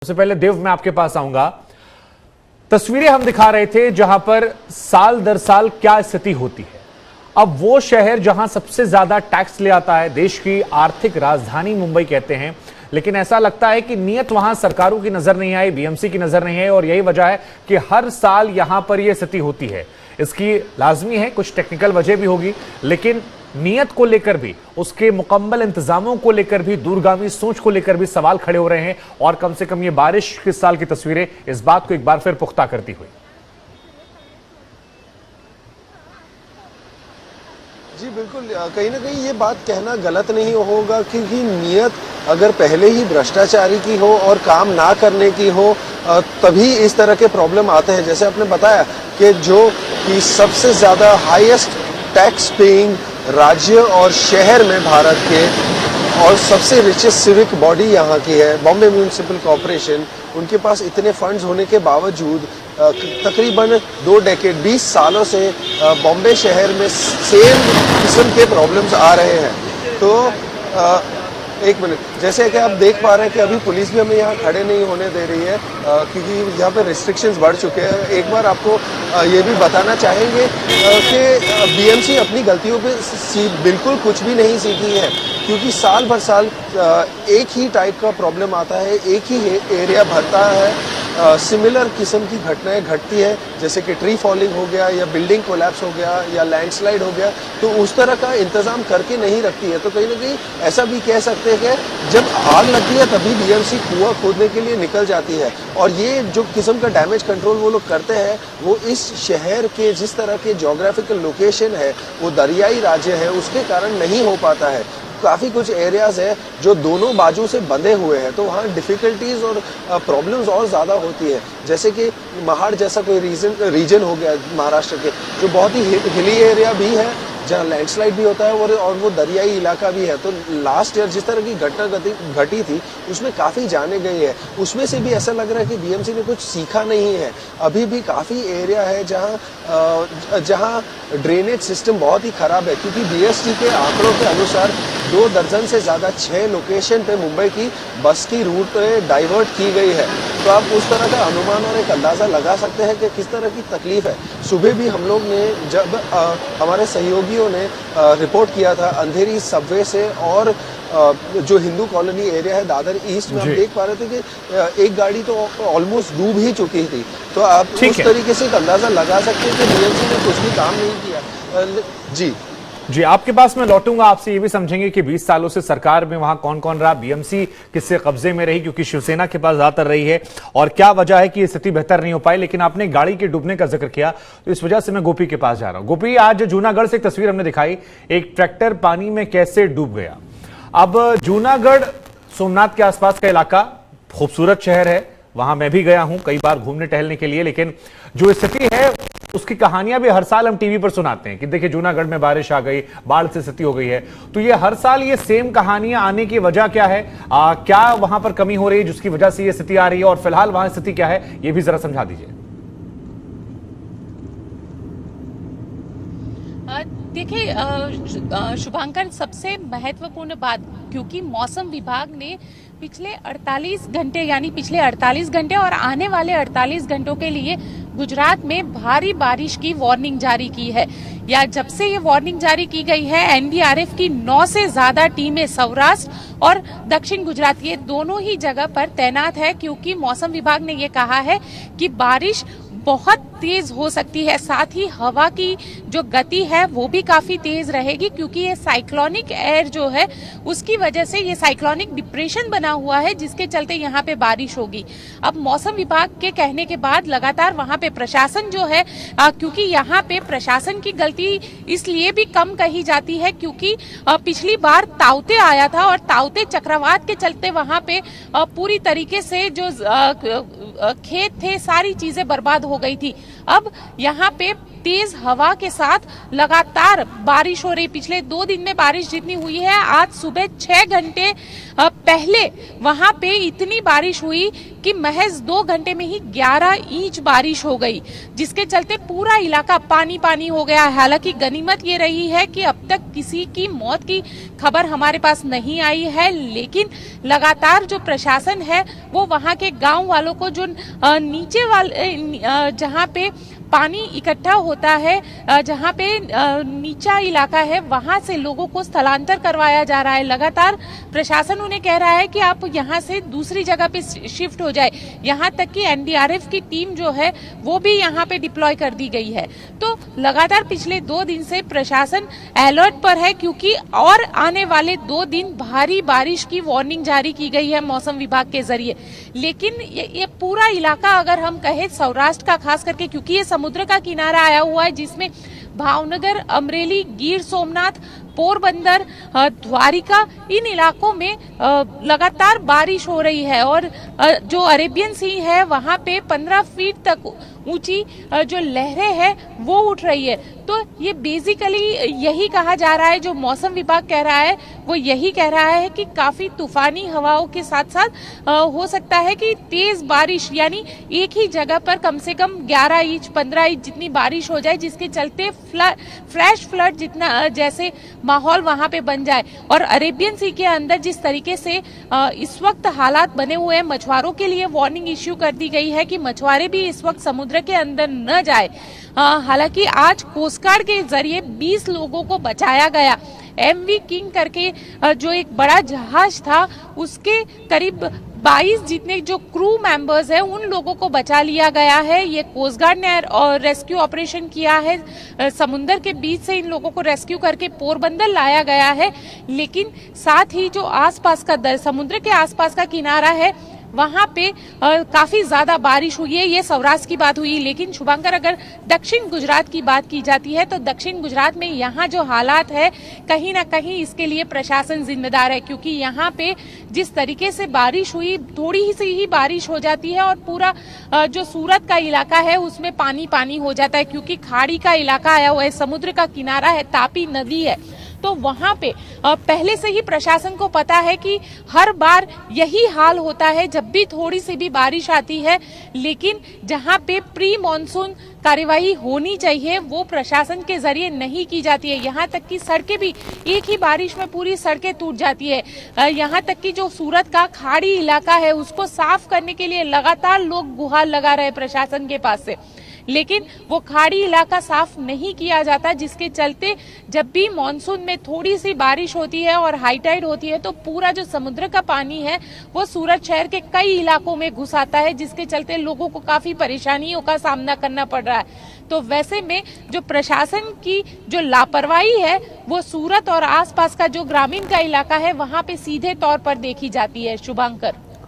सबसे पहले देव मैं आपके पास आऊंगा। तस्वीरें हम दिखा रहे थे जहां पर साल दर साल क्या स्थिति होती है। अब वो शहर जहां सबसे ज्यादा टैक्स ले आता है, देश की आर्थिक राजधानी मुंबई कहते हैं, लेकिन ऐसा लगता है कि नियत वहां सरकारों की नजर नहीं आई, बीएमसी की नजर नहीं आई और यही वजह है कि हर साल यहां पर यह स्थिति होती है। इसकी लाजमी है कुछ टेक्निकल वजह भी होगी, लेकिन नियत को लेकर भी, उसके मुकम्मल इंतजामों को लेकर भी, दूरगामी सोच को लेकर भी सवाल खड़े हो रहे हैं और कम से कम ये बारिश के साल की तस्वीरें इस बात को एक बार फिर पुख्ता करती हुई। जी बिल्कुल, कहीं ना कहीं ये बात कहना गलत नहीं होगा, क्योंकि नियत अगर पहले ही भ्रष्टाचारी की हो और काम ना करने की हो तभी इस तरह के प्रॉब्लम आते हैं। जैसे आपने बताया कि जो कि सबसे ज्यादा हाईएस्ट टैक्स पेइंग राज्य और शहर में भारत के और सबसे रिचेस्ट सिविक बॉडी यहाँ की है बॉम्बे म्यूनिसिपल कॉरपोरेशन, उनके पास इतने फंड्स होने के बावजूद तकरीबन 2 डेकेड 20 सालों से बॉम्बे शहर में सेम किस्म के प्रॉब्लम्स आ रहे हैं। तो एक मिनट, जैसे कि आप देख पा रहे हैं कि अभी पुलिस भी हमें यहाँ खड़े नहीं होने दे रही है क्योंकि यहाँ पे रिस्ट्रिक्शंस बढ़ चुके हैं। एक बार आपको ये भी बताना चाहेंगे कि बीएमसी अपनी गलतियों पे बिल्कुल कुछ भी नहीं सीखी है, क्योंकि साल भर साल एक ही टाइप का प्रॉब्लम आता है, एक ही एरिया भरता है, सिमिलर किस्म की घटनाएं घटती है, जैसे कि ट्री फॉलिंग हो गया या बिल्डिंग कोलैप्स हो गया या लैंडस्लाइड हो गया, तो उस तरह का इंतजाम करके नहीं रखती है। तो कहीं ना कहीं ऐसा भी कह सकते हैं कि जब आग लगती है तभी बीएमसी कुआं खोदने के लिए निकल जाती है। और ये जो किस्म का डैमेज कंट्रोल वो लोग करते हैं, वो इस शहर के जिस तरह के ज्योग्राफिकल लोकेशन है, वो दरियाई राज्य है, उसके कारण नहीं हो पाता है। काफ़ी कुछ एरियाज है जो दोनों बाजू से बंधे हुए हैं, तो वहाँ डिफ़िकल्टीज और प्रॉब्लम्स और ज़्यादा होती है। जैसे कि महाड़ जैसा कोई रीजन हो गया महाराष्ट्र के, जो बहुत ही हिली एरिया भी है, जहाँ लैंडस्लाइड भी होता है और वो दरियाई इलाका भी है। तो लास्ट ईयर जिस तरह की घटना घटी थी उसमें काफ़ी जाने गई है, उसमें से भी ऐसा लग रहा है कि बीएमसी ने कुछ सीखा नहीं है। अभी भी काफ़ी एरिया है जहाँ ड्रेनेज सिस्टम बहुत ही ख़राब है, क्योंकि बीएसटी के आंकड़ों के अनुसार 2 दर्जन से ज़्यादा 6 लोकेशन पे मुंबई की बस की रूट डाइवर्ट की गई है। तो आप उस तरह का अनुमान और एक अंदाज़ा लगा सकते हैं कि किस तरह की तकलीफ है। सुबह भी हम लोग ने जब हमारे सहयोगियों ने रिपोर्ट किया था अंधेरी सबवे से और जो हिंदू कॉलोनी एरिया है दादर ईस्ट में, हम देख पा रहे थे कि एक गाड़ी तो ऑलमोस्ट डूब ही चुकी थी। तो आप उस तरीके से एक अंदाज़ा लगा सकते हैं कि बीएमसी ने कुछ भी काम नहीं किया। जी, आपके पास मैं लौटूंगा, आपसे ये भी समझेंगे कि 20 सालों से सरकार में वहां कौन कौन रहा, बीएमसी किससे कब्जे में रही, क्योंकि शिवसेना के पास ज्यादातर रही है, और क्या वजह है कि स्थिति बेहतर नहीं हो पाई। लेकिन आपने गाड़ी के डूबने का जिक्र किया, तो इस वजह से मैं गोपी के पास जा रहा हूं। गोपी, आज जूनागढ़ से एक तस्वीर हमने दिखाई, एक ट्रैक्टर पानी में कैसे डूब गया। अब जूनागढ़ सोमनाथ के आसपास का इलाका खूबसूरत शहर है, वहां मैं भी गया हूं कई बार घूमने टहलने के लिए, लेकिन जो स्थिति है उसकी कहानियां भी हर साल हम टीवी पर सुनाते हैं कि देखिए जूनागढ़ में बारिश आ गई, बाढ़ से स्थिति हो गई है। तो ये हर साल ये सेम कहानियां आने की वजह क्या है? क्या वहां पर कमी हो रही है जिसकी वजह से ये स्थिति आ रही है, और फिलहाल वहां स्थिति क्या है, ये भी जरा समझा दीजिए। देखिए शुभांकर, सबसे महत्वपूर्ण बात, क्योंकि मौसम विभाग ने पिछले 48 घंटे यानी पिछले 48 घंटे और आने वाले 48 घंटों के लिए गुजरात में भारी बारिश की वार्निंग जारी की है। या जब से ये वार्निंग जारी की गई है, एनडीआरएफ की 9 से ज्यादा टीमें सौराष्ट्र और दक्षिण गुजरात, ये दोनों ही जगह पर तैनात है, क्योंकि मौसम विभाग ने ये कहा है कि बारिश बहुत तेज हो सकती है। साथ ही हवा की जो गति है वो भी काफी तेज रहेगी, क्योंकि ये साइक्लोनिक एयर जो है उसकी वजह से ये साइक्लोनिक डिप्रेशन बना हुआ है, जिसके चलते यहाँ पे बारिश होगी। अब मौसम विभाग के कहने के बाद लगातार वहाँ पे प्रशासन जो है, क्योंकि यहाँ पे प्रशासन की गलती इसलिए भी कम कही जाती है क्योंकि पिछली बार ताउते आया था और ताउते चक्रवात के चलते वहाँ पे पूरी तरीके से जो खेत थे, सारी चीजें बर्बाद हो गई थी। अब यहाँ पे तेज हवा के साथ लगातार बारिश हो रही। पिछले 2 दिन में बारिश जितनी हुई है, आज सुबह 6 घंटे पहले वहां पे इतनी बारिश हुई कि महज 2 घंटे में ही 11 इंच बारिश हो गई, जिसके चलते पूरा इलाका पानी पानी हो गया। हालांकि गनीमत ये रही है कि अब तक किसी की मौत की खबर हमारे पास नहीं आई है, लेकिन लगातार जो प्रशासन है वो वहां के गांव वालों को, जो नीचे वाले जहां पे पानी इकट्ठा होता है, जहां पे नीचा इलाका है, वहां से लोगों को स्थलांतर करवाया जा रहा है। लगातार प्रशासन उन्हें कह रहा है कि आप यहां से दूसरी जगह पे शिफ्ट हो जाए। यहां तक कि एनडीआरएफ की टीम जो है वो भी यहां पे डिप्लॉय कर दी गई है। तो लगातार पिछले 2 दिन से प्रशासन अलर्ट पर है, क्योंकि और आने वाले 2 दिन भारी बारिश की वार्निंग जारी की गई है मौसम विभाग के जरिए। लेकिन ये पूरा इलाका, अगर हम कहें सौराष्ट्र का खास करके, क्योंकि ये समुद्र का किनारा आया हुआ है, जिसमें भावनगर, अमरेली, गिर सोमनाथ, पोरबंदर, द्वारिका, इन इलाकों में लगातार बारिश हो रही है। और जो अरेबियन सी है वहां पे 15 फीट तक ऊंची जो लहरें हैं वो उठ रही है। तो ये बेसिकली यही कहा जा रहा है, जो मौसम विभाग कह रहा है वो यही कह रहा है कि काफी तूफानी हवाओं के साथ साथ हो सकता है कि तेज बारिश, यानी एक ही जगह पर कम से कम 11 इंच 15 इंच जितनी बारिश हो जाए, जिसके चलते फ्लैश फ्लड जितना जैसे माहौल वहां पे बन जाए। और अरेबियन सी के अंदर जिस तरीके से इस वक्त हालात बने हुए हैं, मछुआरों के लिए वार्निंग इश्यू कर दी गई है कि मछुआरे भी इस वक्त समुद्र के अंदर न जाए। हालांकि आज कोस्ट गार्ड के जरिए 20 लोगों को बचाया गया। एमवी किंग करके जो एक बड़ा जहाज था, उसके करीब 22 जितने जो क्रू मेंबर्स हैं उन लोगों को बचा लिया गया है। ये कोस्ट गार्ड ने रेस्क्यू ऑपरेशन किया है। समुद्र के बीच से इन लोगों को रेस्क्यू करके पोरबंदर लाया गया है। लेकिन साथ ही जो आसपास का समुद्र के आसपास का किनारा है, वहां पे काफी ज्यादा बारिश हुई है। ये सौराष्ट्र की बात हुई, लेकिन शुभंकर अगर दक्षिण गुजरात की बात की जाती है तो दक्षिण गुजरात में यहाँ जो हालात है, कहीं ना कहीं इसके लिए प्रशासन जिम्मेदार है, क्योंकि यहाँ पे जिस तरीके से बारिश हुई, थोड़ी सी ही बारिश हो जाती है और पूरा जो सूरत का इलाका है उसमें पानी पानी हो जाता है, क्योंकि खाड़ी का इलाका आया हुआ है, समुद्र का किनारा है, तापी नदी है। तो वहां पे पहले से ही प्रशासन को पता है कि हर बार यही हाल होता है जब भी थोड़ी सी भी बारिश आती है। लेकिन जहां पे प्री मॉनसून कार्यवाही होनी चाहिए वो प्रशासन के जरिए नहीं की जाती है। यहाँ तक कि सड़कें भी, एक ही बारिश में पूरी सड़कें टूट जाती है। यहाँ तक कि जो सूरत का खाड़ी इलाका है उसको साफ करने के लिए लगातार लोग गुहार लगा रहे प्रशासन के पास से, लेकिन वो खाड़ी इलाका साफ नहीं किया जाता, जिसके चलते जब भी मॉनसून में थोड़ी सी बारिश होती है और हाई टाइड होती है तो पूरा जो समुद्र का पानी है वो सूरत शहर के कई इलाकों में घुस आता है, जिसके चलते लोगों को काफी परेशानियों का सामना करना पड़ रहा है। तो वैसे में जो प्रशासन की जो लापरवाही है वो सूरत और आसपास का जो ग्रामीण का इलाका है वहां पे सीधे तौर पर देखी जाती है। शुभांकर।